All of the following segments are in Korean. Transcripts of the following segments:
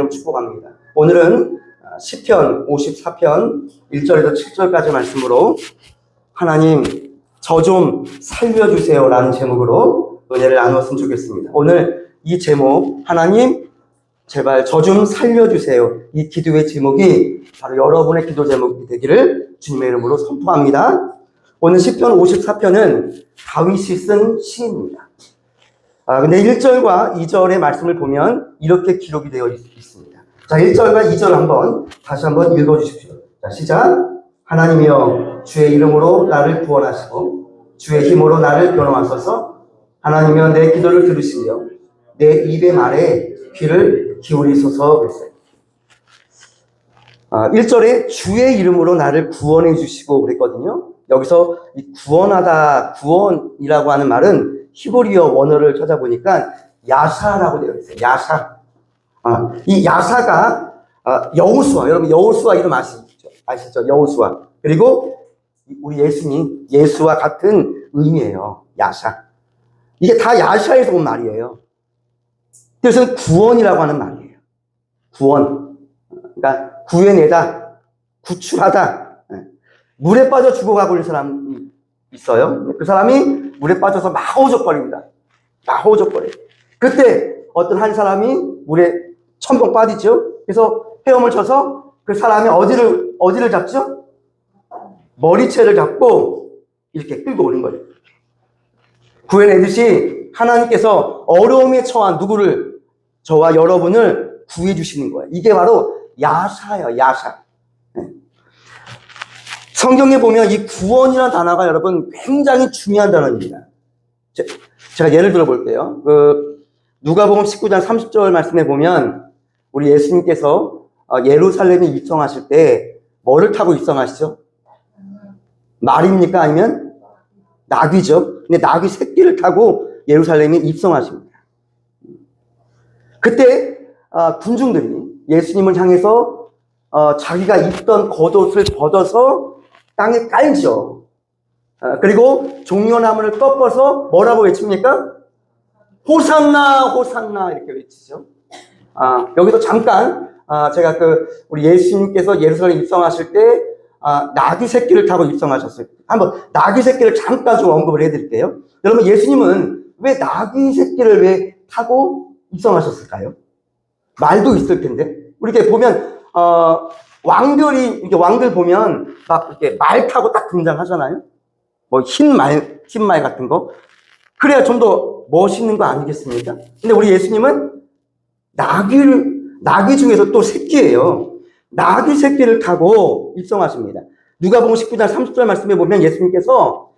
축복합니다. 오늘은 시편 54편 1절에서 7절까지 말씀으로 하나님 저 좀 살려주세요 라는 제목으로 은혜를 나누었으면 좋겠습니다. 오늘 이 제목 하나님 제발 저 좀 살려주세요, 이 기도의 제목이 바로 여러분의 기도 제목이 되기를 주님의 이름으로 선포합니다. 오늘 시편 54편은 다윗이 쓴 시입니다. 근데 1절과 2절의 말씀을 보면 이렇게 기록이 되어 있습니다. 자, 1절과 2절 다시 한번 읽어주십시오. 자, 시작. 하나님이여 주의 이름으로 나를 구원하시고 주의 힘으로 나를 변호하소서. 하나님이여 내 기도를 들으시며 내 입의 말에 귀를 기울이소서. 그랬어요. 1절에 주의 이름으로 나를 구원해 주시고 그랬거든요. 여기서 이 구원하다, 구원이라고 하는 말은 히브리어 원어를 찾아보니까 야사라고 되어 있어요. 야사. 이 야사가 여호수아, 여러분 여호수아 이름 아시죠? 여호수아. 그리고 우리 예수님, 예수와 같은 의미예요. 야사. 이게 다 야사에서 온 말이에요. 그래서 구원이라고 하는 말이에요. 구원. 그러니까 구해내다, 구출하다. 물에 빠져 죽어가고 있는 사람이 있어요. 그 사람이 물에 빠져서 막 허우적거립니다. 막 허우적거려요. 그때 어떤 한 사람이 물에 첨벙 빠지죠. 그래서 헤엄을 쳐서 그 사람이 어디를 잡죠? 머리채를 잡고 이렇게 끌고 오는 거예요. 구해내듯이 하나님께서 어려움에 처한 누구를, 저와 여러분을 구해주시는 거예요. 이게 바로 야사예요. 야사. 성경에 보면 이 구원이라는 단어가 여러분 굉장히 중요한 단어입니다. 제가 예를 들어 볼게요. 누가복음 19장 30절 말씀에 보면 우리 예수님께서 예루살렘에 입성하실 때 뭐를 타고 입성하시죠? 말입니까? 아니면 나귀죠? 근데 나귀 새끼를 타고 예루살렘에 입성하십니다. 그때 군중들이 예수님을 향해서 자기가 입던 겉옷을 벗어서 땅에 깔죠. 그리고 종려나무를 꺾어서 뭐라고 외칩니까? 호산나, 호산나 이렇게 외치죠. 여기서 잠깐 제가 우리 예수님께서 예루살렘 입성하실 때 나귀 새끼를 타고 입성하셨어요. 한번 나귀 새끼를 잠깐 좀 언급을 해드릴게요. 여러분 예수님은 왜 나귀 새끼를 왜 타고 입성하셨을까요? 말도 있을 텐데. 우리 이렇게 보면 이렇게 왕들 보면 막 이렇게 말 타고 딱 등장하잖아요. 뭐 흰 말 같은 거. 그래야 좀 더 멋있는 거 아니겠습니까? 근데 우리 예수님은 나귀 중에서 또 새끼예요. 나귀 새끼를 타고 입성하십니다. 누가복음 19장 30절 말씀에 보면 예수님께서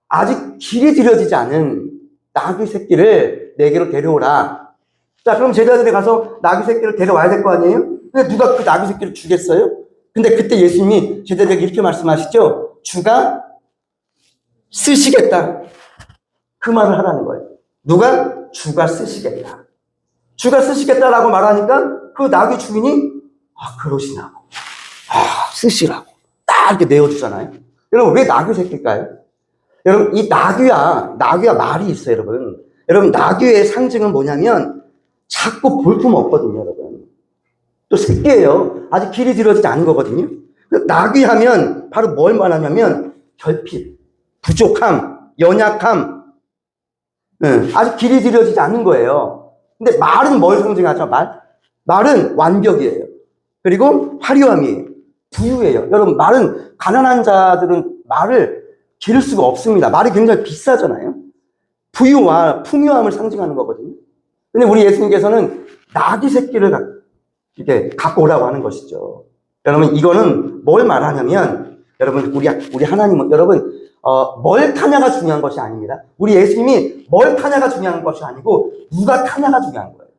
아직 길이 들여지지 않은 나귀 새끼를 내게로 데려오라. 자, 그럼 제자들이 가서 나귀 새끼를 데려와야 될 거 아니에요? 근데 누가 그 나귀 새끼를 주겠어요? 근데 그때 예수님이 제자들에게 이렇게 말씀하시죠. 주가 쓰시겠다. 그 말을 하라는 거예요. 누가? 주가 쓰시겠다. 주가 쓰시겠다라고 말하니까 그 나귀 주인이 그러시나고. 쓰시라고. 딱 이렇게 내어주잖아요. 여러분 왜 나귀 새끼일까요? 여러분 이 나귀와 말이 있어요, 여러분. 여러분 나귀의 상징은 뭐냐면 자꾸 볼품 없거든요, 여러분. 또 새끼예요. 아직 길이 들어지지 않은 거거든요. 나귀 하면 바로 뭘 말하냐면 결핍, 부족함, 연약함, 아직 길이 들여지지 않는 거예요. 근데 말은 뭘 상징하죠? 말은 완벽이에요. 그리고 화려함이에요. 부유해요. 여러분 말은, 가난한 자들은 말을 기를 수가 없습니다. 말이 굉장히 비싸잖아요. 부유와 풍요함을 상징하는 거거든요. 근데 우리 예수님께서는 나귀 새끼를 이렇게 갖고 오라고 하는 것이죠. 여러분 이거는 뭘 말하냐면, 여러분 우리 하나님은, 여러분 뭘 타냐가 중요한 것이 아닙니다. 우리 예수님이 뭘 타냐가 중요한 것이 아니고 누가 타냐가 중요한 거예요.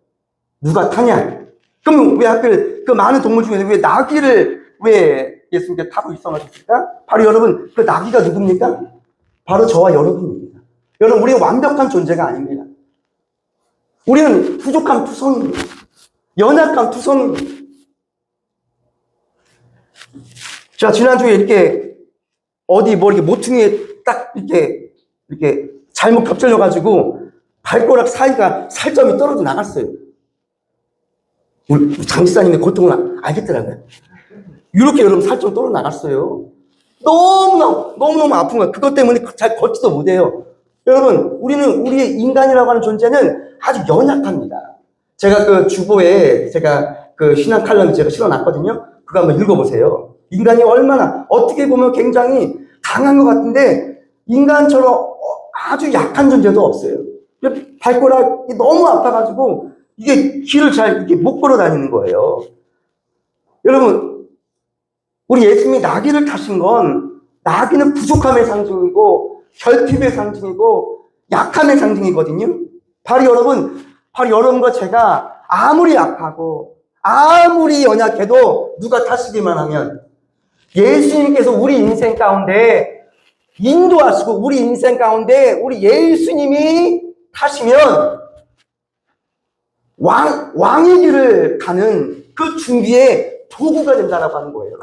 누가 타냐. 그럼 왜 하필 그 많은 동물 중에서 왜 나귀를 왜 예수님께 타고 입성하셨을까? 바로 여러분 그 나귀가 누굽니까? 바로 저와 여러분입니다. 여러분 우리는 완벽한 존재가 아닙니다. 우리는 부족한 투성입니다. 연약한 투성입니다. 자, 지난주에 이렇게 이렇게 모퉁이에 딱 이렇게 잘못 겹쳐져가지고 발가락 사이가 살점이 떨어져 나갔어요. 우리 장지사님의 고통을 알겠더라고요. 이렇게 여러분 살점 떨어 나갔어요. 너무너무 아픈 거예요. 그것 때문에 잘 걷지도 못해요. 여러분, 우리의 인간이라고 하는 존재는 아주 연약합니다. 제가 그 주보에 제가 그 신앙 칼럼을 제가 실어놨거든요. 그거 한번 읽어보세요. 인간이 얼마나, 어떻게 보면 굉장히 강한 것 같은데, 인간처럼 아주 약한 존재도 없어요. 발가락이 너무 아파가지고, 이게 길을 이렇게 못 걸어 다니는 거예요. 여러분, 우리 예수님이 나귀를 타신 건, 나귀는 부족함의 상징이고, 결핍의 상징이고, 약함의 상징이거든요. 바로 여러분과 제가 아무리 약하고, 아무리 연약해도 누가 타시기만 하면, 예수님께서 우리 인생 가운데 인도하시고, 우리 인생 가운데 우리 예수님이 타시면, 왕의 길을 가는 그 준비에 도구가 된다라고 하는 거예요.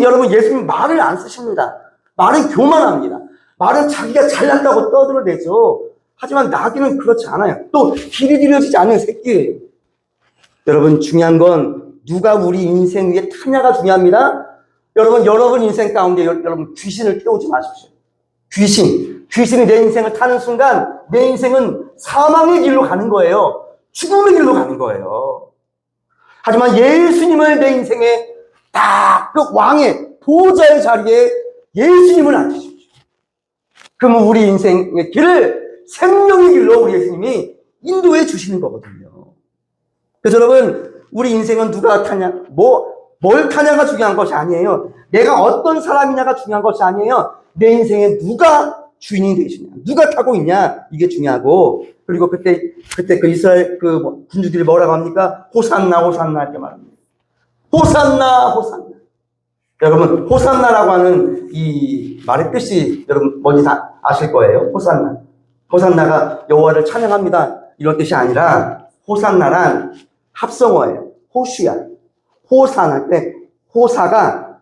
여러분, 예수님 말을 안 쓰십니다. 말은 교만합니다. 말은 자기가 잘난다고 떠들어대죠. 하지만 나귀는 그렇지 않아요. 또 길이 들여지지 않은 새끼예요. 여러분, 중요한 건 누가 우리 인생 위에 타냐가 중요합니다. 여러분 인생 가운데 여러분 귀신을 태우지 마십시오. 귀신이 내 인생을 타는 순간 내 인생은 사망의 길로 가는 거예요. 죽음의 길로 가는 거예요. 하지만 예수님을 내 인생에 딱 그 왕의 보호자의 자리에 예수님을 앉히십시오. 그러면 우리 인생의 길을 생명의 길로 우리 예수님이 인도해 주시는 거거든요. 그래서 여러분, 우리 인생은 누가 타냐, 뭘 타냐가 중요한 것이 아니에요. 내가 어떤 사람이냐가 중요한 것이 아니에요. 내 인생에 누가 주인이 되시냐, 누가 타고 있냐, 이게 중요하고, 그리고 그때 그 이스라엘 군주들이 뭐라고 합니까? 호산나 이렇게 말합니다. 호산나. 여러분, 호산나라고 하는 이 말의 뜻이 여러분 뭔지 다 아실 거예요. 호산나가 여호와를 찬양합니다, 이런 뜻이 아니라, 호산나란 합성어예요. 호산할 때 호사가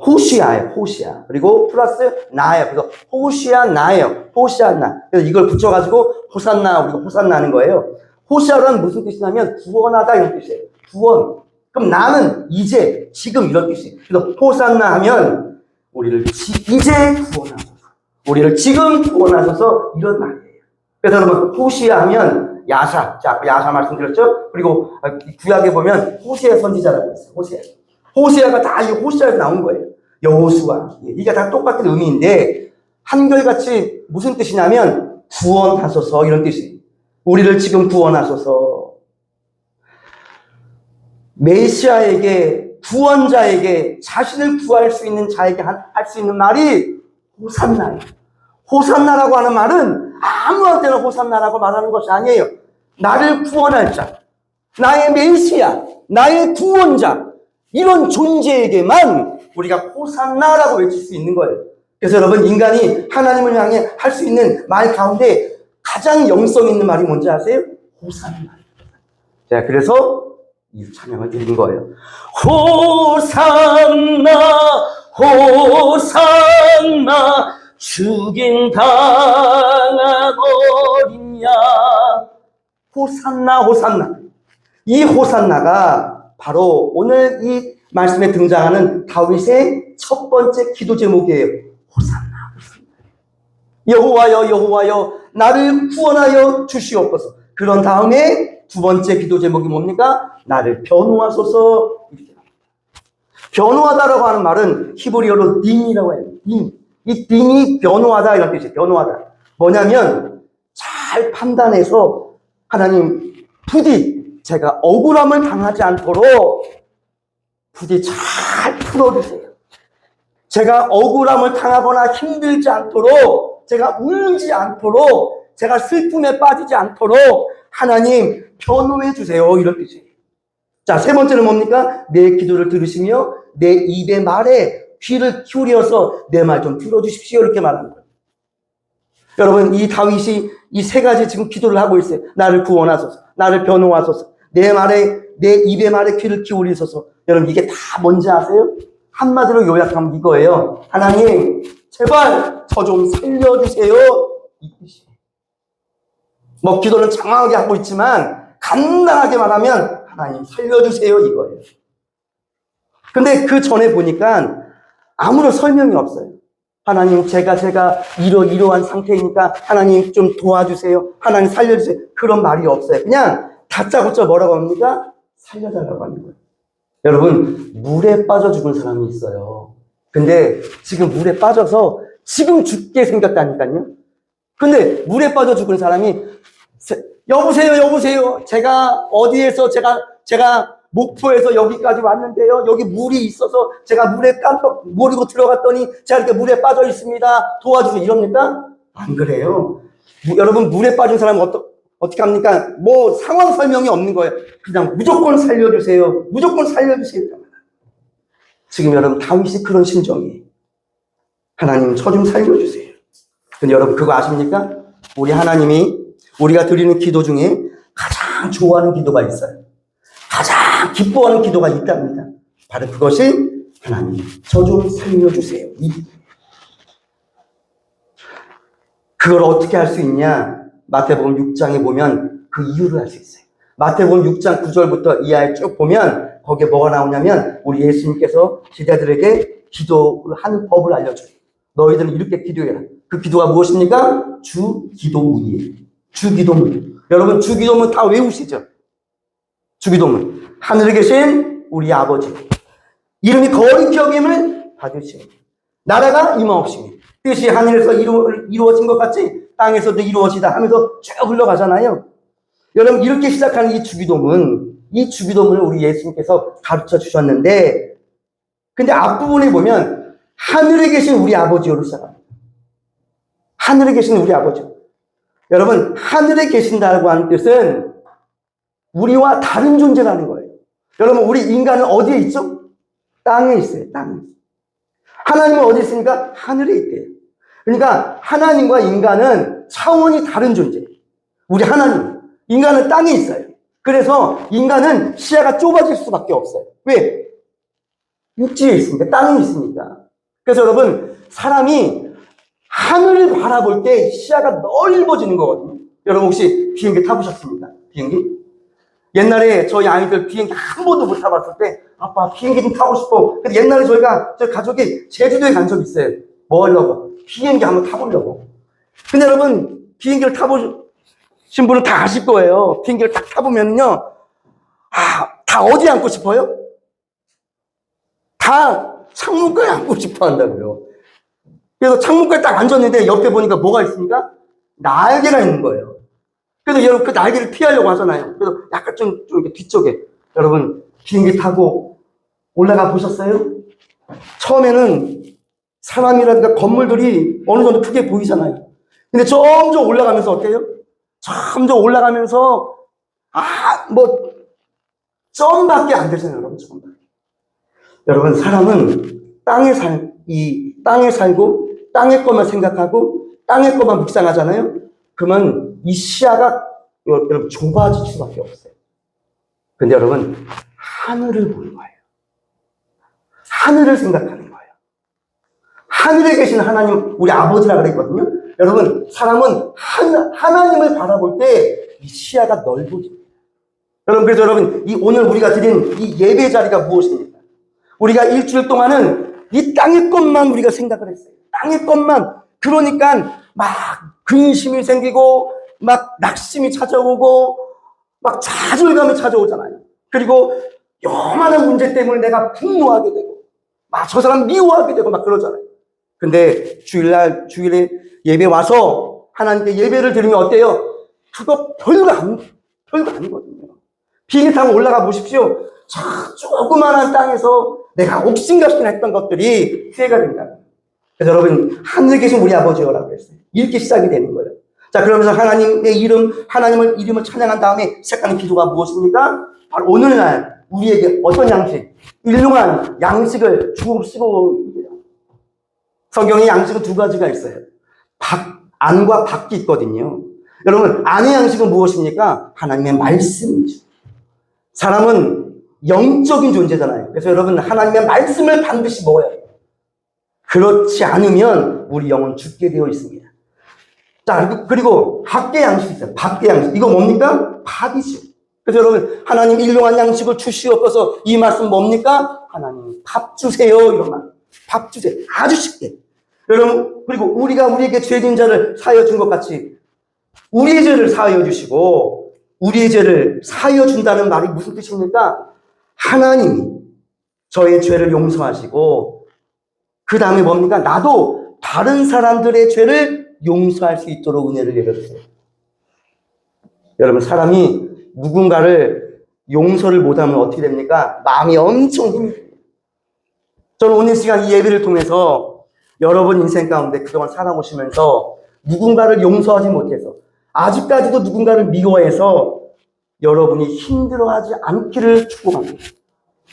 호시아예요. 호시아. 그리고 플러스 나예요. 그래서 호시아나예요. 호시아나. 그래서 이걸 붙여가지고 우리가 호산나는 거예요. 호시아란 무슨 뜻이냐면 구원하다, 이런 뜻이에요. 구원. 그럼 나는 이제, 지금, 이런 뜻이에요. 그래서 호산나 하면 우리를 이제 구원하소서, 우리를 지금 구원하소서, 이런 말이에요. 그래서 여러분, 호시아 하면 야사. 자, 야사 말씀드렸죠? 그리고 구약에 보면 호세아 선지자라고 있어요. 호세아가 다 이 호시아에서 나온 거예요. 여호수아. 이게 다 똑같은 의미인데, 한결같이 무슨 뜻이냐면 구원하소서, 이런 뜻이에요. 우리를 지금 구원하소서. 메시아에게, 구원자에게, 자신을 구할 수 있는 자에게 할 수 있는 말이 호산나예요. 호산나라고 하는 말은 아무한테나 호산나라고 말하는 것이 아니에요. 나를 구원할 자, 나의 메시아, 나의 구원자, 이런 존재에게만 우리가 호산나라고 외칠 수 있는 거예요. 그래서 여러분, 인간이 하나님을 향해 할 수 있는 말 가운데 가장 영성 있는 말이 뭔지 아세요? 호산나. 자, 그래서 이 찬양을 드린 거예요. 호산나, 죽임 당하거리냐. 호산나. 이 호산나가 바로 오늘 이 말씀에 등장하는 다윗의 첫 번째 기도 제목이에요. 호산나. 여호와여, 나를 구원하여 주시옵소서. 그런 다음에 두 번째 기도 제목이 뭡니까? 나를 변호하소서. 변호하다라고 하는 말은 히브리어로 딘이라고 해요. 이 딘이 변호하다, 이런 뜻이에요. 변호하다. 뭐냐면 잘 판단해서 하나님, 부디 제가 억울함을 당하지 않도록 부디 잘 풀어주세요. 제가 억울함을 당하거나 힘들지 않도록, 제가 울지 않도록, 제가 슬픔에 빠지지 않도록 하나님 변호해 주세요, 이런 뜻이에요. 자, 세 번째는 뭡니까? 내 기도를 들으시며 내 입의 말에 귀를 기울여서 내 말 좀 들어주십시오, 이렇게 말하는 거예요. 여러분, 이 다윗이 이 세 가지 지금 기도를 하고 있어요. 나를 구원하소서, 나를 변호하소서, 내 입의 말에 귀를 기울이소서. 여러분, 이게 다 뭔지 아세요? 한마디로 요약하면 이거예요. 하나님, 제발 저 좀 살려주세요, 이 뜻이에요. 기도는 장황하게 하고 있지만 간단하게 말하면 하나님 살려주세요 이거예요. 근데 그 전에 보니까 아무런 설명이 없어요. 하나님 제가 이러한 상태이니까 하나님 좀 도와주세요. 하나님 살려주세요. 그런 말이 없어요. 그냥 다짜고짜 뭐라고 합니까? 살려달라고 하는 거예요. 여러분, 물에 빠져 죽은 사람이 있어요. 근데 지금 물에 빠져서 지금 죽게 생겼다니까요. 근데 물에 빠져 죽은 사람이 여보세요. 제가 어디에서 제가 목포에서 여기까지 왔는데요. 여기 물이 있어서 제가 물에 깜빡 모르고 들어갔더니 제가 이렇게 물에 빠져 있습니다. 도와주세요. 이럽니까? 안 그래요. 여러분, 물에 빠진 사람은 어떻게 합니까? 뭐 상황 설명이 없는 거예요. 그냥 무조건 살려주세요. 무조건 살려주세요. 지금 여러분, 다윗이 그런 심정이에요. 하나님 저 좀 살려주세요. 근데 여러분 그거 아십니까? 우리 하나님이 우리가 드리는 기도 중에 가장 좋아하는 기도가 있어요. 가장 기뻐하는 기도가 있답니다. 바로 그것이 하나님 저 좀 살려주세요. 그걸 어떻게 할 수 있냐? 마태복음 6장에 보면 그 이유를 알 수 있어요. 마태복음 6장 9절부터 이하에 쭉 보면 거기에 뭐가 나오냐면 우리 예수님께서 제자들에게 기도를 하는 법을 알려줘요. 너희들은 이렇게 기도해라. 그 기도가 무엇입니까? 주기도문이에요. 주기도문. 여러분 주기도문 다 외우시죠? 주기도문. 하늘에 계신 우리 아버지 이름이 거룩히 여김을 받으시오. 나라가 임하옵시며 뜻이 하늘에서 이루어진 것 같이 땅에서도 이루어지다 하면서 쭉 흘러가잖아요. 여러분 이렇게 시작하는 이 주기도문을 우리 예수님께서 가르쳐 주셨는데 근데 앞부분에 보면 하늘에 계신 우리 아버지요로 시작합니다. 하늘에 계신 우리 아버지. 여러분 하늘에 계신다고 하는 뜻은 우리와 다른 존재라는 거예요. 여러분 우리 인간은 어디에 있죠? 땅에 있어요. 땅에. 하나님은 어디 있습니까? 하늘에 있대요. 그러니까 하나님과 인간은 차원이 다른 존재. 우리 하나님, 인간은 땅에 있어요. 그래서 인간은 시야가 좁아질 수밖에 없어요. 왜? 육지에 있으니까, 땅에 있으니까. 그래서 여러분 사람이 하늘을 바라볼 때 시야가 넓어지는 거거든요. 여러분 혹시 비행기 타보셨습니까? 비행기? 옛날에 저희 아이들 비행기 한 번도 못 타봤을 때 아빠 비행기 좀 타고 싶어. 근데 옛날에 저희 가족이 제주도에 간 적이 있어요. 뭐 하려고? 비행기 한번 타보려고. 근데 여러분 비행기를 타보신 분은 다 아실 거예요. 비행기를 딱 타보면요. 다 어디에 앉고 싶어요? 다 창문가에 앉고 싶어 한다고요. 그래서 창문가에 딱 앉았는데 옆에 보니까 뭐가 있습니까? 날개가 있는 거예요. 그래서 여러분 그 날개를 피하려고 하잖아요. 그래서 약간 좀 이렇게 뒤쪽에 여러분 비행기 타고 올라가 보셨어요? 처음에는 사람이라든가 건물들이 어느 정도 크게 보이잖아요. 근데 점점 올라가면서 어때요? 점점 올라가면서 점밖에 안 되잖아요, 여러분. 점밖에. 여러분 사람은 땅에 살고 땅의 것만 생각하고 땅의 것만 묵상하잖아요. 그러면 이 시야가 여러분 좁아질 수밖에 없어요. 근데 여러분 하늘을 보는 거예요. 하늘을 생각하는 거예요. 하늘에 계신 하나님, 우리 아버지라고 그랬거든요. 여러분 사람은 하나님을 바라볼 때 이 시야가 넓어집니다. 여러분 그래서 여러분 오늘 우리가 드린 이 예배 자리가 무엇입니까? 우리가 일주일 동안은 이 땅의 것만 우리가 생각을 했어요. 땅의 것만. 그러니까 막 근심이 생기고 막 낙심이 찾아오고 막 좌절감이 찾아오잖아요. 그리고 요만한 문제 때문에 내가 분노하게 되고 막 저 사람 미워하게 되고 막 그러잖아요. 근데 주일에 예배 와서 하나님께 예배를 드리면 어때요? 그거 별거 아니거든요. 비행기 타고 올라가 보십시오. 저 조그만한 땅에서 내가 옥신각신 했던 것들이 후회가 된다. 그래서 여러분 하늘에 계신 우리 아버지여라고 했어요. 이렇게 시작이 되는 거예요. 자 그러면서 하나님의 하나님을 이름을 찬양한 다음에 시작하는 기도가 무엇입니까? 바로 오늘날 우리에게 어떤 양식, 일용한 양식을 주옵시고. 성경에 양식은 두 가지가 있어요. 안과 밖이 있거든요. 여러분 안의 양식은 무엇입니까? 하나님의 말씀이죠. 사람은 영적인 존재잖아요. 그래서 여러분 하나님의 말씀을 반드시 먹어야 돼요. 그렇지 않으면 우리 영은 죽게 되어 있습니다. 자 그리고 밖의 양식이 있어요. 밖의 양식. 이거 뭡니까? 밥이죠. 그래서 여러분, 하나님 일용할 양식을 주시옵소서. 이 말씀 뭡니까? 하나님 밥 주세요. 이런 말. 밥 주세요. 아주 쉽게. 여러분, 그리고 우리가 우리에게 죄진 자를 사하여 준 것 같이 우리의 죄를 사하여 주시고 우리의 죄를 사하여 준다는 말이 무슨 뜻입니까? 하나님이 저의 죄를 용서하시고 그 다음에 뭡니까? 나도 다른 사람들의 죄를 용서할 수 있도록 은혜를 내려주세요. 여러분, 사람이 누군가를 용서를 못하면 어떻게 됩니까? 마음이 엄청 힘이 듭니다. 저는 오늘 시간 이 예배를 통해서 여러분 인생 가운데 그동안 살아오시면서 누군가를 용서하지 못해서 아직까지도 누군가를 미워해서 여러분이 힘들어하지 않기를 축복합니다.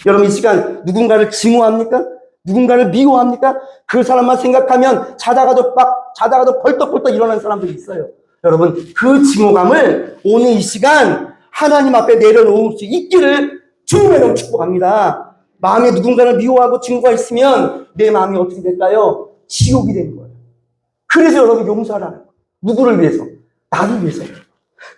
여러분, 이 시간 누군가를 증오합니까? 누군가를 미워합니까? 그 사람만 생각하면 자다가도 벌떡벌떡 일어나는 사람들이 있어요. 여러분, 그 증오감을 오늘 이 시간 하나님 앞에 내려놓을 수 있기를 주님의 이름으로 축복합니다. 마음에 누군가를 미워하고 증오가 있으면 내 마음이 어떻게 될까요? 지옥이 되는 거예요. 그래서 여러분 용서하라는 거예요. 누구를 위해서? 나를 위해서요.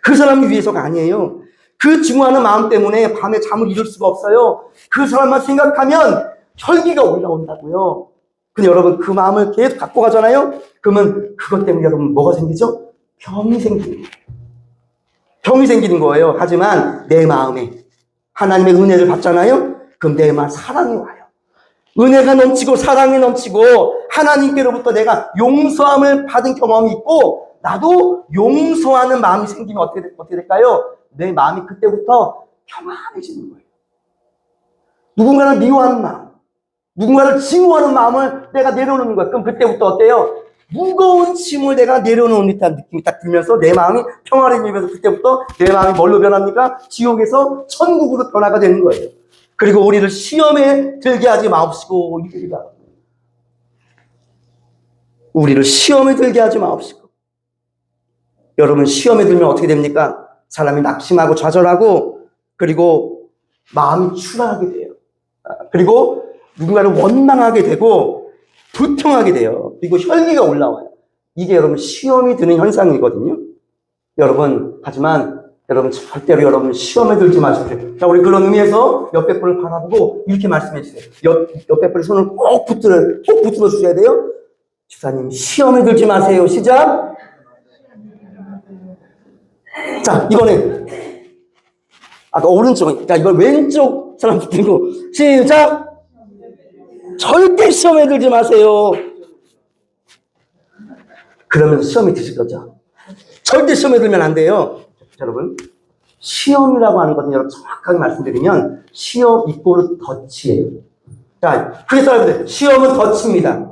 그 사람을 위해서가 아니에요. 그 증오하는 마음 때문에 밤에 잠을 이룰 수가 없어요. 그 사람만 생각하면 혈기가 올라온다고요. 근데 여러분, 그 마음을 계속 갖고 가잖아요? 그러면 그것 때문에 여러분 뭐가 생기죠? 병이 생기는 거예요. 병이 생기는 거예요. 하지만 내 마음에 하나님의 은혜를 받잖아요? 그럼 내 마음 사랑이 와요. 은혜가 넘치고 사랑이 넘치고 하나님께로부터 내가 용서함을 받은 경험이 있고 나도 용서하는 마음이 생기면 어떻게 될까요? 내 마음이 그때부터 평안해지는 거예요. 누군가를 미워하는 마음, 누군가를 증오하는 마음을 내가 내려놓는 거예요. 그럼 그때부터 어때요? 무거운 짐을 내가 내려놓은 듯한 느낌이 딱 들면서 내 마음이 평안해지면서 그때부터 내 마음이 뭘로 변합니까? 지옥에서 천국으로 변화가 되는 거예요. 그리고 우리를 시험에 들게 하지 마옵시고 이르리라. 우리를 시험에 들게 하지 마옵시고. 여러분, 시험에 들면 어떻게 됩니까? 사람이 낙심하고 좌절하고 그리고 마음이 추락하게 돼요. 그리고 누군가를 원망하게 되고 불평하게 돼요. 그리고 혈기가 올라와요. 이게 여러분 시험이 드는 현상이거든요. 여러분, 하지만 여러분 절대로 여러분 시험에 들지 마십시오. 자, 우리 그런 의미에서 옆에 분을 바라보고 이렇게 말씀해 주세요. 옆에 분의 손을 꼭 붙들어 주셔야 돼요. 집사님, 시험에 들지 마세요. 시작. 자, 이번에 아까 오른쪽, 자, 이번 왼쪽 사람 붙들고 시작. 절대 시험에 들지 마세요. 그러면 시험에 드실 거죠. 절대 시험에 들면 안 돼요. 여러분, 시험이라고 하는 것은 여러분 정확하게 말씀드리면 시험 이꼬르 덫이에요. 자, 그래서 여러분들 시험은 덫입니다.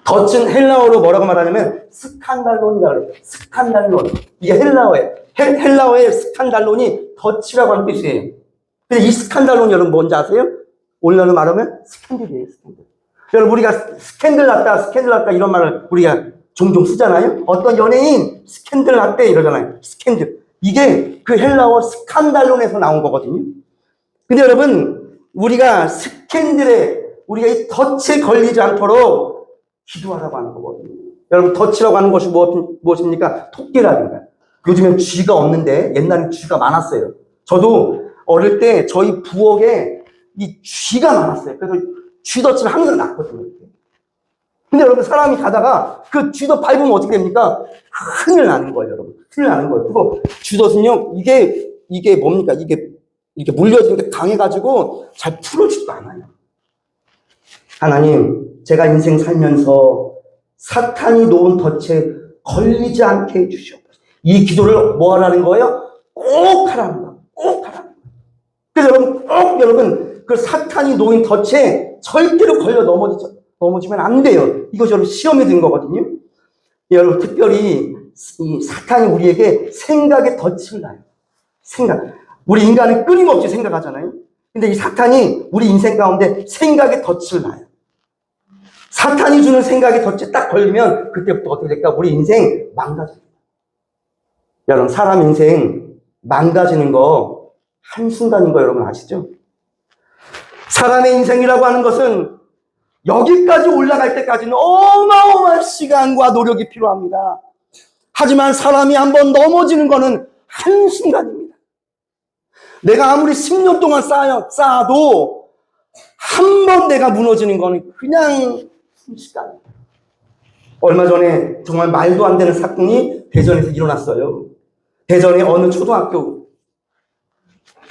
덫은 헬라어로 뭐라고 말하냐면 스칸달론이라고 해요. 스칸달론. 이게 헬라어예요. 헬라어의 스칸달론이 덫이라고 하는 뜻이에요. 근데 이 스칸달론 여러분 뭔지 아세요? 오늘날로 말하면 스캔들이에요. 스캔들. 여러분, 우리가 스캔들 났다 이런 말을 우리가 종종 쓰잖아요. 어떤 연예인 스캔들 났대 이러잖아요. 스캔들. 이게 그 헬라어 스칸달론에서 나온 거거든요. 근데 여러분, 우리가 우리가 이 덫에 걸리지 않도록 기도하라고 하는 거거든요. 여러분, 덫이라고 하는 것이 무엇입니까? 토끼라든가. 요즘엔 쥐가 없는데 옛날엔 쥐가 많았어요. 저도 어릴 때 저희 부엌에 이 쥐가 많았어요. 그래서 쥐덫을 항상 놨거든요. 근데 여러분, 사람이 가다가 그 쥐덫 밟으면 어떻게 됩니까? 큰일 나는 거예요, 여러분. 큰일 나는 거예요. 그리고 쥐덫은요, 이게 뭡니까? 이렇게 물려지는데 강해가지고 잘 풀어지지도 않아요. 하나님, 제가 인생 살면서 사탄이 놓은 덫에 걸리지 않게 해주시옵소서. 이 기도를 뭐 하라는 거예요? 꼭 하라는 거예요. 꼭 하라는 거예요. 그래서 여러분, 꼭 여러분, 그 사탄이 놓인 덫에 절대로 걸려 넘어지면 안 돼요. 이거 여러분 시험에 든 거거든요. 여러분, 특별히 이 사탄이 우리에게 생각의 덫을 놔요. 우리 인간은 끊임없이 생각하잖아요. 근데 이 사탄이 우리 인생 가운데 생각의 덫을 놔요. 사탄이 주는 생각의 덫에 딱 걸리면 그때부터 어떻게 될까? 우리 인생 망가집니다. 여러분, 사람 인생 망가지는 거 한순간인 거 여러분 아시죠? 사람의 인생이라고 하는 것은 여기까지 올라갈 때까지는 어마어마한 시간과 노력이 필요합니다. 하지만 사람이 한번 넘어지는 것은 한순간입니다. 내가 아무리 10년 동안 쌓아도 한 번 내가 무너지는 거는 그냥 순식간이에요. 얼마 전에 정말 말도 안 되는 사건이 대전에서 일어났어요. 대전의 어느 초등학교,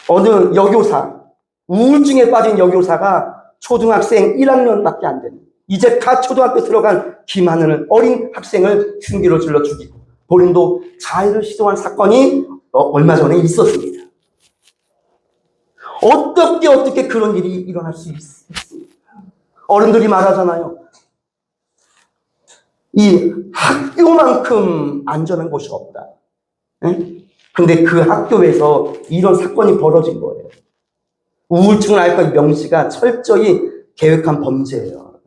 어느 여교사, 우울증에 빠진 여교사가 초등학생 1학년밖에 안 되는, 이제 갓 초등학교 들어간 김하늘은 어린 학생을 흉기로 질러 죽이고 본인도 자해를 시도한 사건이 얼마 전에 있었습니다. 어떻게 그런 일이 일어날 수 있습니까? 어른들이 말하잖아요. 이 학교만큼 안전한 곳이 없다. 근데 그 학교에서 이런 사건이 벌어진 거예요. 우울증을 앓고 명시가 철저히 계획한 범죄예요.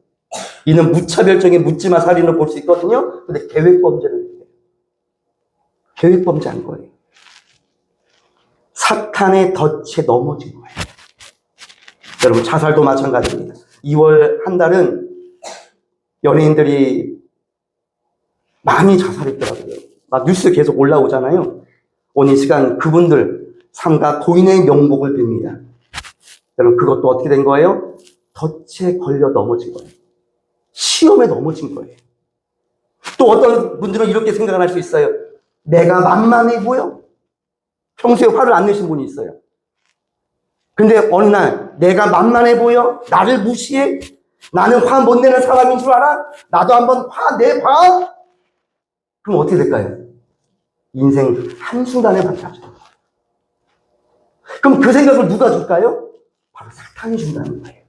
이는 무차별적인 묻지마 살인을 볼 수 있거든요. 근데 계획 범죄를 해요. 계획 범죄한 거예요. 사탄의 덫에 넘어진 거예요. 여러분, 자살도 마찬가지입니다. 2월 한 달은 연예인들이 많이 자살했더라고요. 막 뉴스 계속 올라오잖아요. 오늘 이 시간 그분들 삼가 고인의 명복을 빕니다. 여러분, 그것도 어떻게 된 거예요? 덫에 걸려 넘어진 거예요. 시험에 넘어진 거예요. 또 어떤 분들은 이렇게 생각을 할 수 있어요. 내가 만만해 보여? 평소에 화를 안 내신 분이 있어요. 근데 어느 날 내가 만만해 보여? 나를 무시해? 나는 화 못 내는 사람인 줄 알아? 나도 한번 화 내봐? 그럼 어떻게 될까요? 인생 한순간에 반사죠. 그럼 그 생각을 누가 줄까요? 바로 사탄이 준다는 거예요.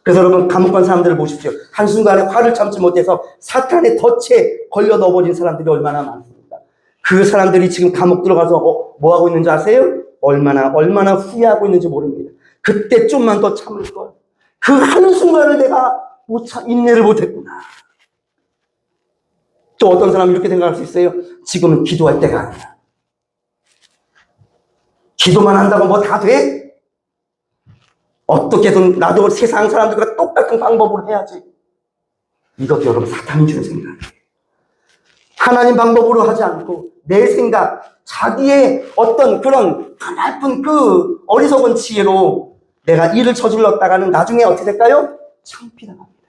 그래서 여러분, 감옥 간 사람들을 보십시오. 한순간에 화를 참지 못해서 사탄의 덫에 걸려 넘어진 사람들이 얼마나 많습니까? 그 사람들이 지금 감옥 들어가서 뭐 하고 있는지 아세요? 얼마나 후회하고 있는지 모릅니다. 그때 좀만 더 참을 걸. 그 한순간을 내가 인내를 못했구나. 또 어떤 사람은 이렇게 생각할 수 있어요. 지금은 기도할 때가 아니야. 기도만 한다고 뭐 다 돼? 어떻게든 나도 세상 사람들과 똑같은 방법으로 해야지. 이것도 여러분 사탄이 주는 생각이에요. 하나님 방법으로 하지 않고 내 생각, 자기의 어떤 그런 가냘픈 그 어리석은 지혜로 내가 일을 저질렀다가는 나중에 어떻게 될까요? 창피당합니다.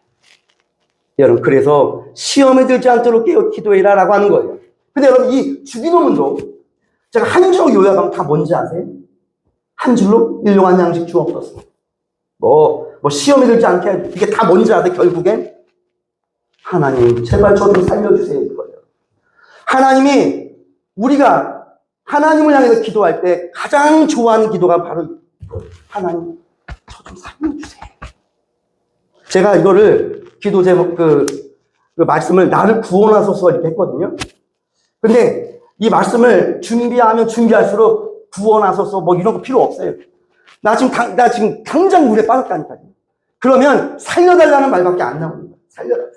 여러분, 그래서 시험에 들지 않도록 기도해라 라고 하는 거예요. 근데 여러분, 이 주기도문도 제가 한 줄로 요약하면 다 뭔지 아세요? 한 줄로 일용한 양식 주옵소서. 뭐 시험에 들지 않게, 이게 다 뭔지 아세요? 결국엔 하나님 제발 저 좀 살려주세요 이거예요. 하나님이, 우리가 하나님을 향해서 기도할 때 가장 좋아하는 기도가 바로 하나님 저 좀 살려주세요. 제가 이거를 기도 제목 그 말씀을 나를 구원하소서 이렇게 했거든요. 근데 이 말씀을 준비하면 준비할수록 구원하소서 뭐 이런 거 필요 없어요. 나 지금 당장 물에 빠졌다니까요. 그러면 살려달라는 말밖에 안 나오는 거예요. 살려달라.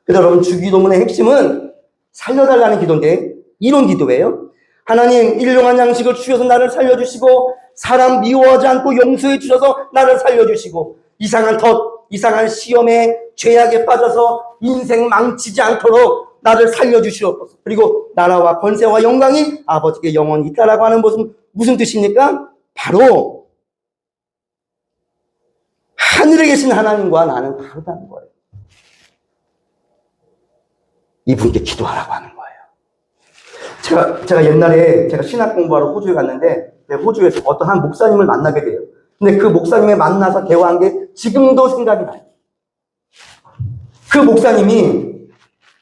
그래서 여러분, 주기도문의 핵심은 살려달라는 기도인데 이런 기도예요. 하나님, 일용한 양식을 주셔서 나를 살려주시고 사람 미워하지 않고 용서해 주셔서 나를 살려주시고 이상한 덫, 이상한 시험에 죄악에 빠져서 인생 망치지 않도록 나를 살려주시옵소서. 그리고 나라와 권세와 영광이 아버지께 영원히 있다라고 하는 것은 무슨 뜻입니까? 바로 하늘에 계신 하나님과 나는 다르다는 거예요. 이분께 기도하라고 하는 거예요. 제가 옛날에 제가 신학 공부하러 호주에 갔는데 호주에서 어떤 한 목사님을 만나게 돼요. 근데 그 목사님을 만나서 대화한 게 지금도 생각이 나요. 그 목사님이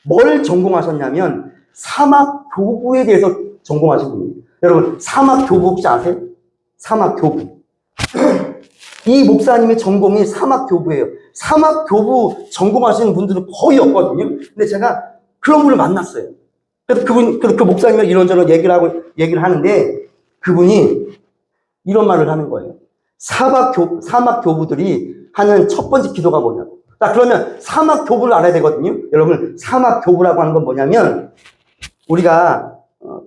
뭘 전공하셨냐면 사막 교부에 대해서 전공하신 분이에요. 여러분, 사막 교부 혹시 아세요? 사막 교부. 이 목사님의 전공이 사막 교부예요. 사막 교부 전공하시는 분들은 거의 없거든요. 근데 제가 그런 분을 만났어요. 그래서 그 목사님이 이런저런 얘기를 하는데 그분이 이런 말을 하는 거예요. 사막 교부들이 하는 첫 번째 기도가 뭐냐고. 자, 그러면 사막 교부를 알아야 되거든요. 여러분, 사막 교부라고 하는 건 뭐냐면 우리가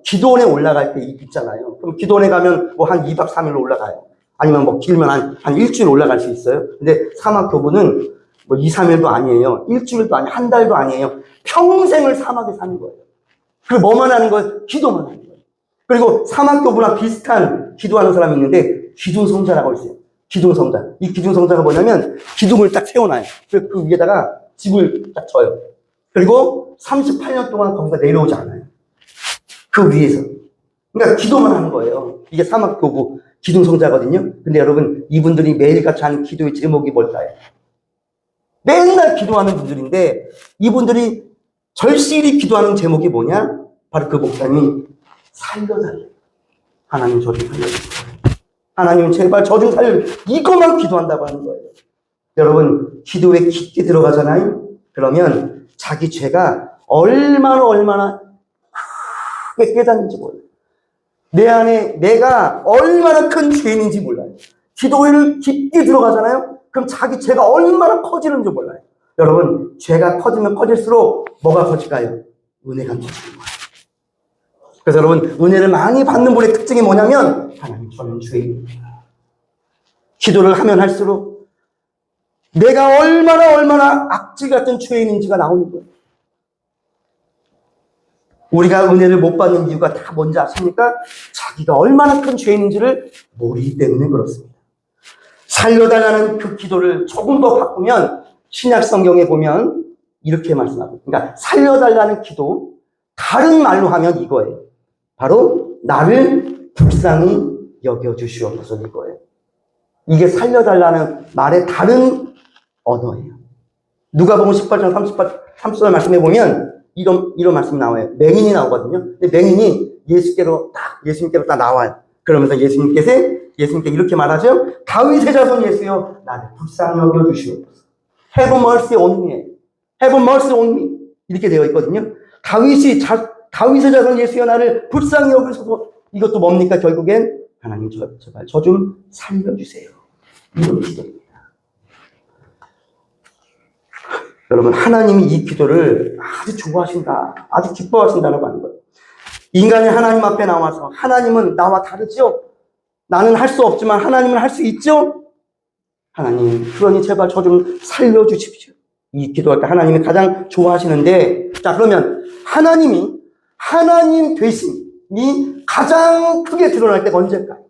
기도원에 올라갈 때 있잖아요. 그럼 기도원에 가면 뭐 한 2박 3일로 올라가요. 아니면 뭐 길면 한 일주일 올라갈 수 있어요. 근데 사막 교부는 뭐 2, 3일도 아니에요. 일주일도 아니에요. 한 달도 아니에요. 평생을 사막에 사는 거예요. 그리고 뭐만 하는 거예요? 기도만 하는 거예요. 그리고 사막교부랑 비슷한 기도하는 사람이 있는데 기둥성자라고 있어요. 기둥성자. 이 기둥성자가 뭐냐면 기둥을 딱 세워놔요. 그리고 그 위에다가 집을 딱 져요. 그리고 38년 동안 거기서 내려오지 않아요. 그 위에서. 그러니까 기도만 하는 거예요. 이게 사막교부 기둥성자거든요. 근데 여러분, 이분들이 매일같이 하는 기도의 제목이 뭘까요? 맨날 기도하는 분들인데 이분들이 절실히 기도하는 제목이 뭐냐? 바로 그 목사님이 살려달래. 하나님 저 좀 살려주세요. 하나님 제발 저 좀 살려주세요. 이것만 기도한다고 하는 거예요. 여러분, 기도에 깊게 들어가잖아요. 그러면 자기 죄가 얼마나 크게 깨닫는지 몰라요. 내 안에 내가 얼마나 큰 죄인인지 몰라요. 기도를 깊게 들어가잖아요. 그럼 자기 죄가 얼마나 커지는지 몰라요. 여러분, 죄가 커지면 커질수록 뭐가 커질까요? 은혜가 커지는 거예요. 그래서 여러분, 은혜를 많이 받는 분의 특징이 뭐냐면 하나님 저는 죄인입니다. 기도를 하면 할수록 내가 얼마나 악질 같은 죄인인지가 나오는 거예요. 우리가 은혜를 못 받는 이유가 다 뭔지 아십니까? 자기가 얼마나 큰 죄인인지를 모르기 때문에 그렇습니다. 살려달라는 그 기도를 조금 더 바꾸면 신약 성경에 보면 이렇게 말씀하고, 그러니까 살려달라는 기도, 다른 말로 하면 이거예요. 바로 나를 불쌍히 여겨주시옵소서 이거예요. 이게 살려달라는 말의 다른 언어예요. 누가복음 18장 30절 말씀해 보면 이런 말씀이 나와요. 맹인이 나오거든요. 근데 맹인이 예수님께로 딱 나와요. 그러면서 예수님께 이렇게 말하죠. 다윗의 자손 예수여 나를 불쌍히 여겨주시옵소서. Have mercy on me. Have mercy on me. 이렇게 되어 있거든요. 다윗의 자손 예수여 나를 불쌍히 여겨주소서. 이것도 뭡니까? 결국엔 하나님 제발 저 좀 살려주세요. 이런 기도입니다. 여러분, 하나님이 이 기도를 아주 좋아하신다, 아주 기뻐하신다라고 하는 거예요. 인간이 하나님 앞에 나와서 하나님은 나와 다르죠? 나는 할 수 없지만 하나님은 할 수 있죠? 하나님, 그러니 제발 저 좀 살려주십시오. 이 기도할 때 하나님이 가장 좋아하시는데, 자, 그러면 하나님 되심이 가장 크게 드러날 때가 언제일까요?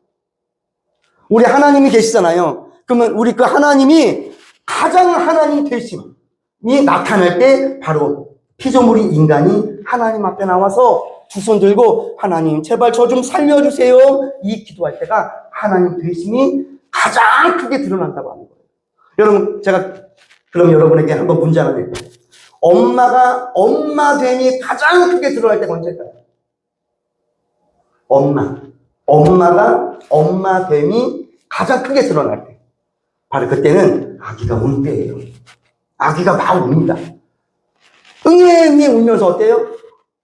우리 하나님이 계시잖아요. 그러면 우리 그 하나님이 가장 하나님 되심이 나타날 때 바로 피조물인 인간이 하나님 앞에 나와서 두 손 들고 하나님 제발 저 좀 살려주세요. 이 기도할 때가 하나님 되심이 가장 크게 드러난다고 하는 거예요. 여러분, 제가 그럼 여러분에게 한번 문제 하나 드릴게요. 엄마가 엄마됨이 가장 크게 드러날 때가 언제일까요? 엄마가 엄마됨이 가장 크게 드러날 때, 바로 그때는 아기가 울 때예요. 아기가 막 웁니다. 응애 울면서 어때요?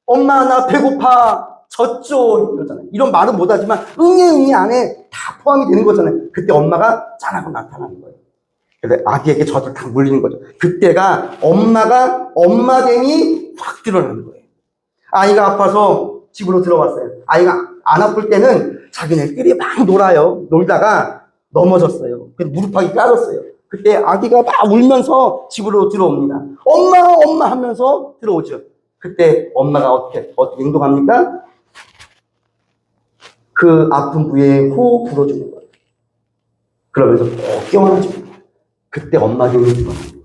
엄마 나 배고파 젖줘 이러잖아요. 이런 말은 못하지만 응애 안에 다 포함이 되는 거잖아요. 그때 엄마가 짠하고 나타나는 거예요. 그래서 아기에게 젖을 다 물리는 거죠. 그때가 엄마가 엄마됨이 확 드러나는 거예요. 아이가 아파서 집으로 들어왔어요. 아이가 안 아플 때는 자기네끼리 막 놀다가 넘어졌어요. 무릎팍이 까졌어요. 그때 아기가 막 울면서 집으로 들어옵니다. 엄마 하면서 들어오죠. 그때 엄마가 어떻게 행동합니까? 그 아픈 부위에 호흡 불어주는 거예요. 그러면서 꼭 껴안아주는 거예요. 그때 엄마 등이 들어가는 거예요.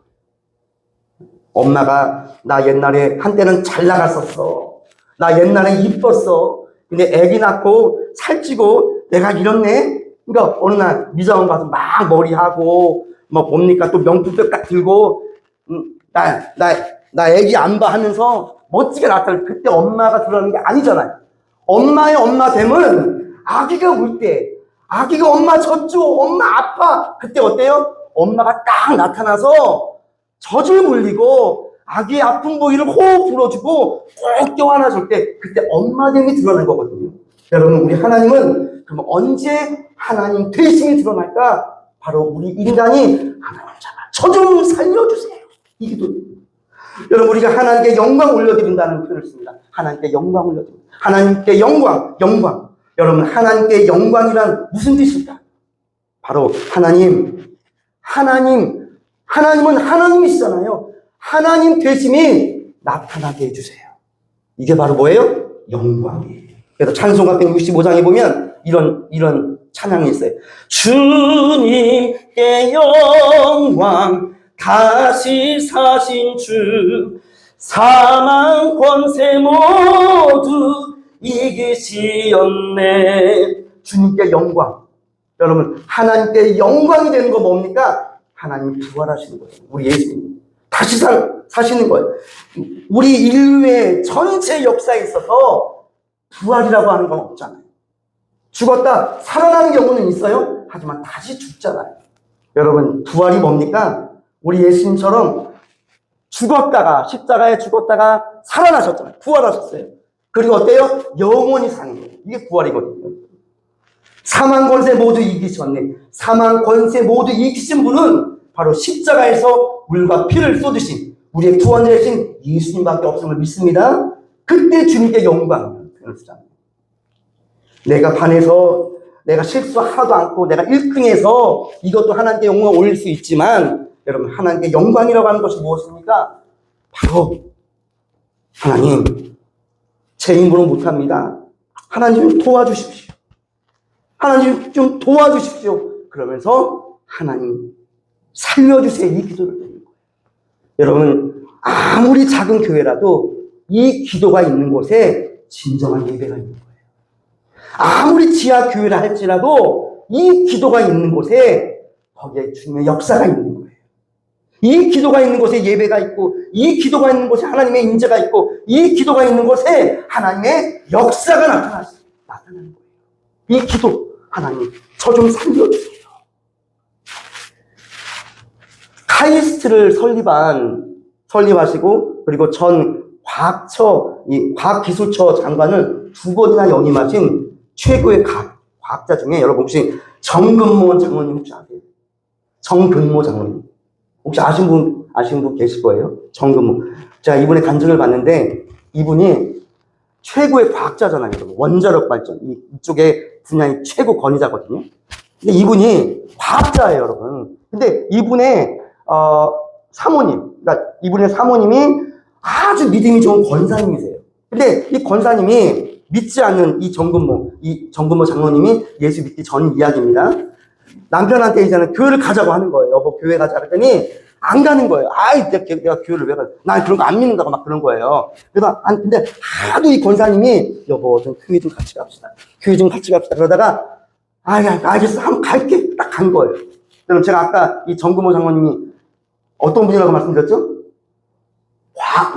엄마가 나 옛날에 한때는 잘 나갔었어. 나 옛날에 이뻤어. 근데 애기 낳고 살찌고 내가 이렇네? 그러니까 어느 날 미장원 가서 막 머리하고 뭐 뭡니까 또 명품백 딱 들고 나 애기 안 봐 하면서 멋지게 나타나요. 그때 엄마가 들어가는 게 아니잖아요. 엄마의 엄마됨은 아기가 울 때, 아기가 엄마 젖줘, 엄마 아파. 그때 어때요? 엄마가 딱 나타나서 젖을 물리고 아기의 아픈 부위를 호흡 불어주고 꼭 껴안아줄 때 그때 엄마됨이 드러난 거거든요. 여러분, 우리 하나님은 그럼 언제 하나님 되심이 드러날까? 바로 우리 인간이 하나님 제발 저 좀 살려주세요. 이 기도입니다. 여러분, 우리가 하나님께 영광 올려드린다는 표현을 씁니다. 하나님께 영광 올려드립니다. 하나님께 영광. 여러분, 하나님께 영광이란 무슨 뜻일까? 바로 하나님은 하나님이시잖아요. 하나님 되심이 나타나게 해주세요. 이게 바로 뭐예요? 영광이에요. 그래서 찬송가 165장에 보면 이런 찬양이 있어요. 주님께 영광, 다시 사신 주, 사망 권세 모두 이기시었네. 주님께 영광. 여러분, 하나님께 영광이 되는 거 뭡니까? 하나님 부활하시는 거예요. 우리 예수님 다시 사시는 거예요. 우리 인류의 전체 역사에 있어서 부활이라고 하는 건 없잖아요. 죽었다 살아나는 경우는 있어요. 하지만 다시 죽잖아요. 여러분, 부활이 뭡니까? 우리 예수님처럼 죽었다가, 십자가에 죽었다가 살아나셨잖아요. 부활하셨어요. 그리고 어때요? 영원히 사는 거예요. 이게 부활이거든요. 사망 권세 모두 이기셨네. 사망 권세 모두 이기신 분은 바로 십자가에서 물과 피를 쏟으신 우리의 구원자이신 예수님밖에 없음을 믿습니다. 그때 주님께 영광을 쓰잖아요. 내가 반해서 내가 실수 하나도 않고 내가 1등해서 이것도 하나님께 영광을 올릴 수 있지만, 여러분, 하나님께 영광이라고 하는 것이 무엇입니까? 바로 하나님, 제 힘으로 못합니다. 하나님 도와주십시오. 하나님 좀 도와주십시오. 그러면서 하나님 살려주세요. 이 기도를 드리는 거예요. 여러분, 아무리 작은 교회라도 이 기도가 있는 곳에 진정한 예배가 있는 거예요. 아무리 지하 교회라 할지라도 이 기도가 있는 곳에 거기에 주님의 역사가 있는 거예요. 이 기도가 있는 곳에 예배가 있고, 이 기도가 있는 곳에 하나님의 인재가 있고, 이 기도가 있는 곳에 하나님의 역사가 나타나는 거예요. 이 기도, 하나님 저 좀 살려주세요. 카이스트를 설립하시고, 그리고 전 과학기술처 장관을 2번이나 연임하신 최고의 과학자 중에, 여러분 혹시 정근모 장로님 혹시 아세요? 정근모 장로님 혹시 아시는 분 계실 거예요? 정근모. 제가 이분의 간증을 봤는데, 이분이 최고의 과학자잖아요. 여러분. 원자력 발전 이쪽에 분야의 최고 권위자거든요. 근데 이분이 과학자예요, 여러분. 근데 이분의 그러니까 이분의 사모님이 아주 믿음이 좋은 권사님이세요. 근데 이 권사님이 믿지 않는 이 정근모 장로님이 예수 믿기 전 이야기입니다. 남편한테 이제는 교회를 가자고 하는 거예요. 여보, 교회 가자. 그랬더니 안 가는 거예요. 아이, 내가 교회를 왜 가? 난 그런 거 안 믿는다고 막 그런 거예요. 근데 하도 이 권사님이, 여보, 좀 교회 좀 같이 갑시다. 교회 좀 같이 갑시다. 그러다가, 알겠어. 한번 갈게. 딱 간 거예요. 그럼 제가 아까 이 정근모 장로님이 어떤 분이라고 말씀드렸죠?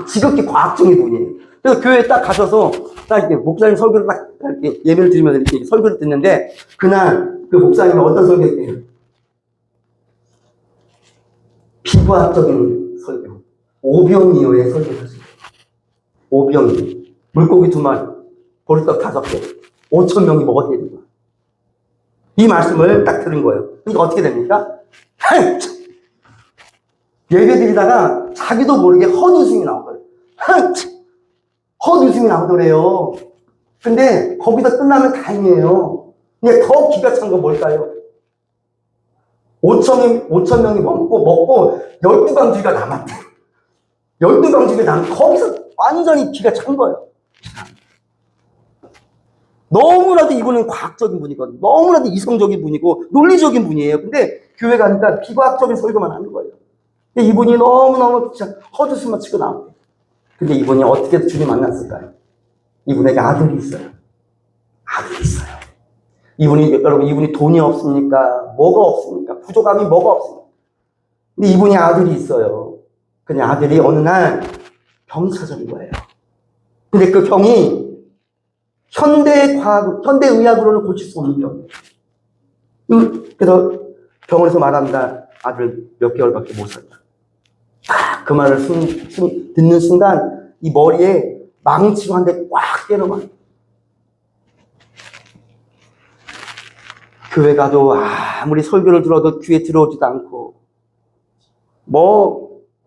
지극히 과학적인 분이에요. 그래서 교회에 딱 가셔서, 딱 이렇게 목사님 설교를 딱 이렇게 예배를 드리면서 이렇게 설교를 듣는데, 그날 그 목사님은 어떤 설교였대요? 비과학적인 설교. 오병이어의 설교를 하시죠. 오병이. 물고기 2마리, 보리떡 5개, 5,000명이 먹어야 되는 거야. 이 말씀을 딱 들은 거예요. 그러니까 어떻게 됩니까? 예배 드리다가 자기도 모르게 헛웃음이 나오더래요. 헛웃음이 나오더래요. 근데 거기서 끝나면 다행이에요. 근데 더 기가 찬 건 뭘까요? 5,000명이 먹고 12강주기가 남았대. 12강주기가 남았대. 거기서 완전히 기가 찬 거예요. 너무나도 이분은 과학적인 분이거든요. 너무나도 이성적인 분이고 논리적인 분이에요. 근데 교회 가니까 비과학적인 설교만 하는 거예요. 근데 이분이 너무너무 진짜 헛웃음만 치고 나왔대요. 근데 이분이 어떻게 주님 만났을까요? 이분에게 아들이 있어요. 아들이 있어요. 여러분, 이분이 돈이 없습니까? 뭐가 없습니까? 부족함이 뭐가 없습니까? 근데 이분이 아들이 있어요. 근데 아들이 어느 날 병이 찾아온 거예요. 근데 그 병이 현대의학으로는 고칠 수 없는 병이에요. 그래서 병원에서 말합니다. 아들 몇 개월밖에 못 산다. 그 말을 듣는 순간 이 머리에 망치로 한 대 꽉 때려맞아요. 교회 가도 아무리 설교를 들어도 귀에 들어오지도 않고,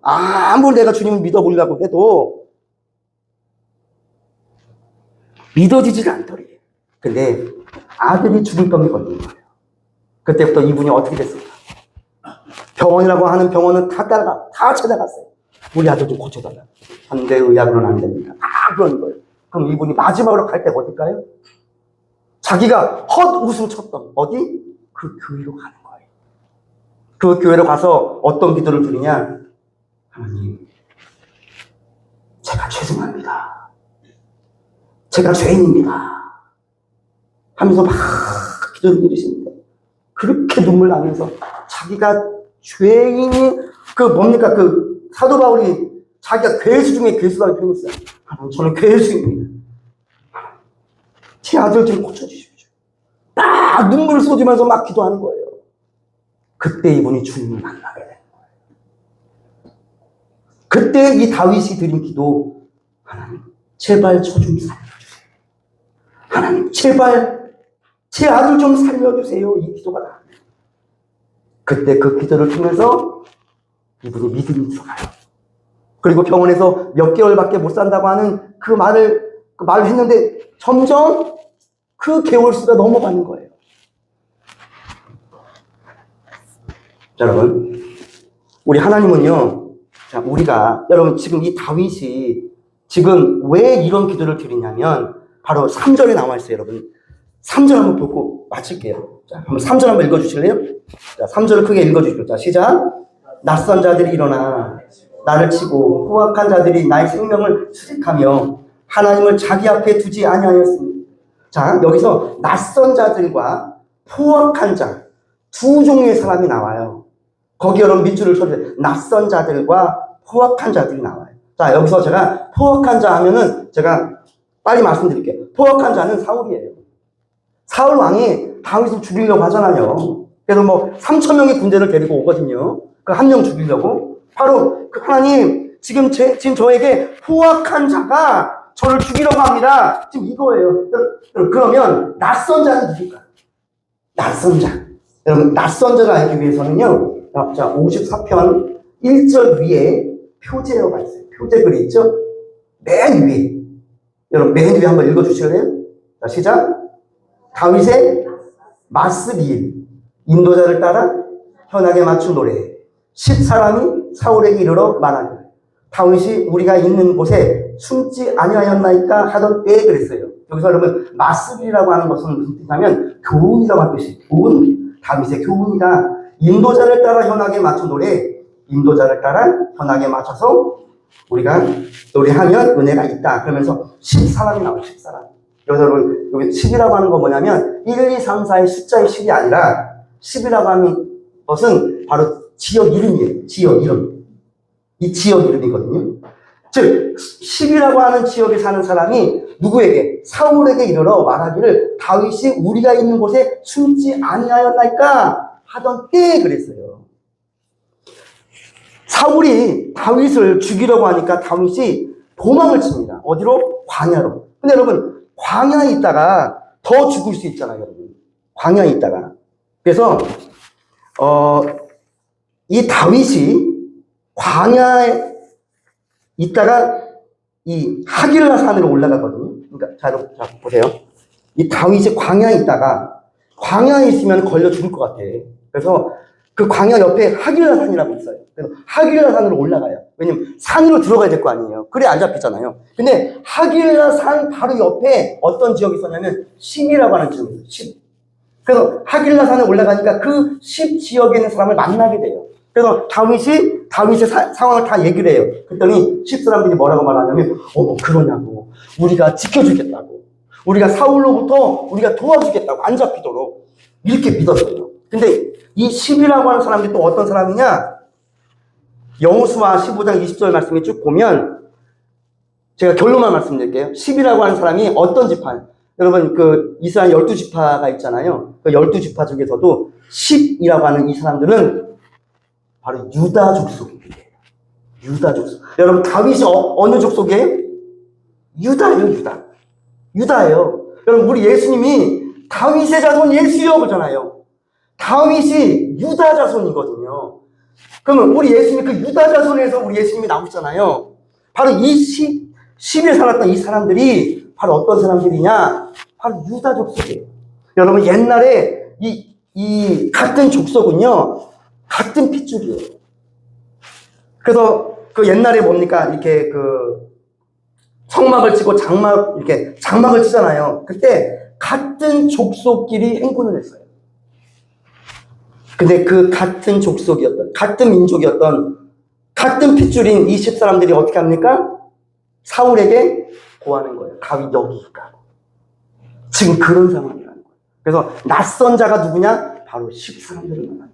아무리 내가 주님을 믿어보려고 해도 믿어지지가 않더래요. 근데 아들이 죽을 병이 걸린 거예요. 그때부터 이분이 어떻게 됐을까? 병원이라고 하는 병원은 다 찾아갔어요. 우리 아들 좀 고쳐달라. 현대의학으로는 안 됩니다. 다 그런 거예요. 그럼 이분이 마지막으로 갈 때가 어딜까요? 자기가 헛웃음 쳤던 어디? 그 교회로 가는 거예요. 그 교회로 가서 어떤 기도를 드리냐? 하나님, 제가 죄송합니다. 제가 죄인입니다. 하면서 막 기도를 드리시는데 그렇게 눈물 나면서 자기가 죄인이 그 뭡니까? 그 사도 바울이 자기가 괴수 중에 괴수라고 표현했어요. 하나님, 저는 괴수입니다. 제 아들 좀 고쳐주십시오. 딱 눈물을 쏟으면서 막 기도하는 거예요. 그때 이분이 주님을 만나게 되는 거예요. 그때 이 다윗이 드린 기도, 하나님, 제발 저 좀 살려주세요. 하나님, 제발 제 아들 좀 살려주세요. 이 기도가 나와요. 그때 그 기도를 통해서 이분이 믿음이 들어가요. 그리고 병원에서 몇 개월밖에 못 산다고 하는 그 말을 했는데 점점 그 개월수가 넘어가는 거예요. 자, 여러분, 우리 하나님은요, 자, 여러분, 지금 이 다윗이 지금 왜 이런 기도를 드리냐면, 바로 3절에 나와 있어요, 여러분. 3절 한번 보고 마칠게요. 자, 한번 3절 한번 읽어주실래요? 자, 3절을 크게 읽어주시죠. 자, 시작. 낯선 자들이 일어나 나를 치고 포악한 자들이 나의 생명을 수색하며 하나님을 자기 앞에 두지 아니하였습니다. 자, 여기서 낯선 자들과 포악한 자 두 종류의 사람이 나와요. 거기 여러분 밑줄을 쳐주세요. 낯선 자들과 포악한 자들이 나와요. 자, 여기서 제가 포악한 자 하면은 제가 빨리 말씀드릴게요. 포악한 자는 사울이에요. 사울 왕이 다윗을 죽이려고 하잖아요. 그래서 뭐 3,000명의 군대를 데리고 오거든요. 그 한 명 죽이려고. 바로 그 하나님, 지금 저에게 포악한 자가 저를 죽이려고 합니다. 지금 이거예요. 그러면 낯선 자는 누굴까요? 낯선 자. 여러분, 낯선 자를 알기 위해서는요. 자, 54편 1절 위에 표제어가 있어요. 표제글이 있죠? 맨 위에. 여러분, 맨 위에 한번 읽어주실래요? 자, 시작. 다윗의 마스길, 인도자를 따라 현악에 맞춘 노래. 10사람이 사울에게 이르러 말하니 다윗이 우리가 있는 곳에 숨지 아니하였나이까 하던 때에 그랬어요. 여기서 여러분, 마스길이라고 하는 것은 무슨 뜻이냐면 교훈이라고 하는 뜻이에요. 교훈. 다윗의 교훈이다. 인도자를 따라 현악에 맞춘 노래. 인도자를 따라 현악에 맞춰서 우리가 노래하면 은혜가 있다. 그러면서 10사람이 나와요. 10사람. 여기서 여러분, 여기 10이라고 하는 건 뭐냐면 1, 2, 3, 4의 숫자의 10이 아니라 10이라고 하는 것은 바로 지역 이름이에요. 지역 이름. 이 지역 이름이거든요. 즉 10이라고 하는 지역에 사는 사람이 누구에게? 사울에게 이르러 말하기를 다윗이 우리가 있는 곳에 숨지 아니하였나이까 하던 때에 그랬어요. 사울이 다윗을 죽이려고 하니까 다윗이 도망을 칩니다. 어디로? 광야로. 근데 여러분, 광야에 있다가 더 죽을 수 있잖아요, 여러분. 광야에 있다가. 그래서 이 다윗이 광야에 있다가 이 하길라 산으로 올라가거든요. 그러니까 자 보세요. 이 다윗이 광야에 있다가 광야에 있으면 걸려 죽을 것 같아. 그래서 그 광야 옆에 하길라 산이라고 있어요. 그래서 하길라 산으로 올라가요. 왜냐면 산으로 들어가야 될 거 아니에요. 그래 안 잡히잖아요. 근데 하길라 산 바로 옆에 어떤 지역이 있었냐면 신이라고 하는 지역이 있어요. 신. 그래서 하길라 산에 올라가니까 그 10 지역에 있는 사람을 만나게 돼요. 그래서 다윗의 상황을 다 얘기를 해요. 그랬더니 10 사람들이 뭐라고 말하냐면, 그러냐고. 우리가 지켜주겠다고. 우리가 사울로부터 우리가 도와주겠다고. 안 잡히도록. 이렇게 믿었어요. 근데 이 10이라고 하는 사람들이 또 어떤 사람이냐? 여호수아 15장 20절 말씀에 쭉 보면, 제가 결론만 말씀드릴게요. 10이라고 하는 사람이 어떤 지파? 여러분, 그 이스라엘 12지파가 있잖아요. 그 12지파 중에서도 10이라고 하는 이 사람들은 바로 유다 족속이에요. 유다 족속. 여러분, 다윗이 어느 족속이에요? 유다예요, 유다. 유다예요. 여러분, 우리 예수님이 다윗의 자손 예수여 그러잖아요. 다윗이 유다 자손이거든요. 그러면 우리 예수님이 그 유다 자손에서 우리 예수님이 나오잖아요. 바로 이 10에 살았던 이 사람들이 바로 어떤 사람들이냐? 바로 유다 족속이에요. 여러분, 옛날에 이 같은 족속은요, 같은 핏줄이에요. 그래서 그 옛날에 뭡니까? 이렇게 성막을 치고 이렇게 장막을 치잖아요. 그때 같은 족속끼리 행군을 했어요. 근데 그 같은 족속이었던, 같은 민족이었던, 같은 핏줄인 이 10사람들이 어떻게 합니까? 사울에게 고하는 거예요. 다윗 여기 있다고. 지금 그런 상황이라는 거예요. 그래서 낯선 자가 누구냐? 바로 10사람들을 만나는 거예요.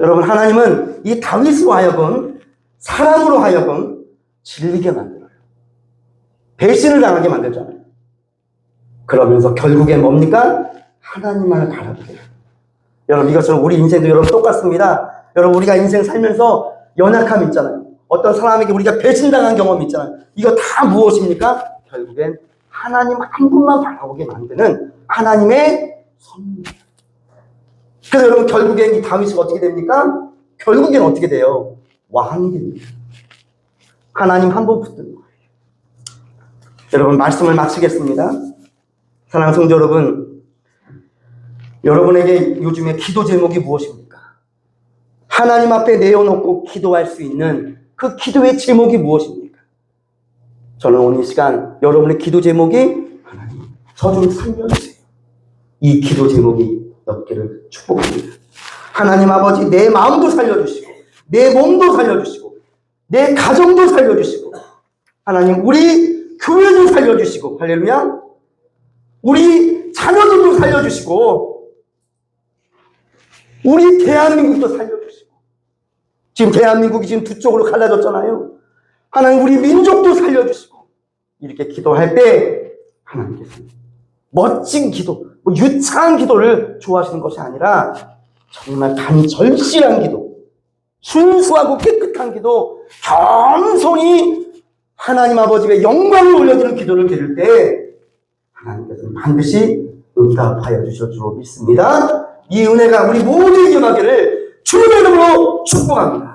여러분, 하나님은 이 다윗으로 하여금, 사람으로 하여금 질리게 만들어요. 배신을 당하게 만들잖아요. 그러면서 결국에 뭡니까? 하나님만을 바라보게 해요. 여러분, 이것은 우리 인생도 여러분 똑같습니다. 여러분, 우리가 인생 살면서 연약함이 있잖아요. 어떤 사람에게 우리가 배신당한 경험이 있잖아요. 이거 다 무엇입니까? 결국엔 하나님 한 분만 바라보게 만드는 하나님의 선물. 그래서 여러분, 결국엔 이 다윗이 어떻게 됩니까? 결국엔 어떻게 돼요? 왕이 됩니다. 하나님 한 분 붙드는 거예요. 여러분, 말씀을 마치겠습니다. 사랑하는 성도 여러분, 여러분에게 요즘에 기도 제목이 무엇입니까? 하나님 앞에 내어놓고 기도할 수 있는 그 기도의 제목이 무엇입니까? 저는 오늘 이 시간 여러분의 기도 제목이 하나님, 저 좀 살려주세요. 이 기도 제목이 없기를 축복합니다. 하나님 아버지, 내 마음도 살려주시고 내 몸도 살려주시고 내 가정도 살려주시고 하나님, 우리 교회도 살려주시고 할렐루야, 우리 자녀들도 살려주시고 우리 대한민국도 살려주시고, 지금 대한민국이 지금 두 쪽으로 갈라졌잖아요. 하나님, 우리 민족도 살려주시고, 이렇게 기도할 때 하나님께서 멋진 기도, 유창한 기도를 좋아하시는 것이 아니라 정말 절실한 기도, 순수하고 깨끗한 기도, 겸손히 하나님 아버지의 영광을 올려드리는 기도를 드릴 때 하나님께서 반드시 응답하여 주실 줄로 믿습니다. 이 은혜가 우리 모두에게 임하기를 주님의 이름으로 축복합니다.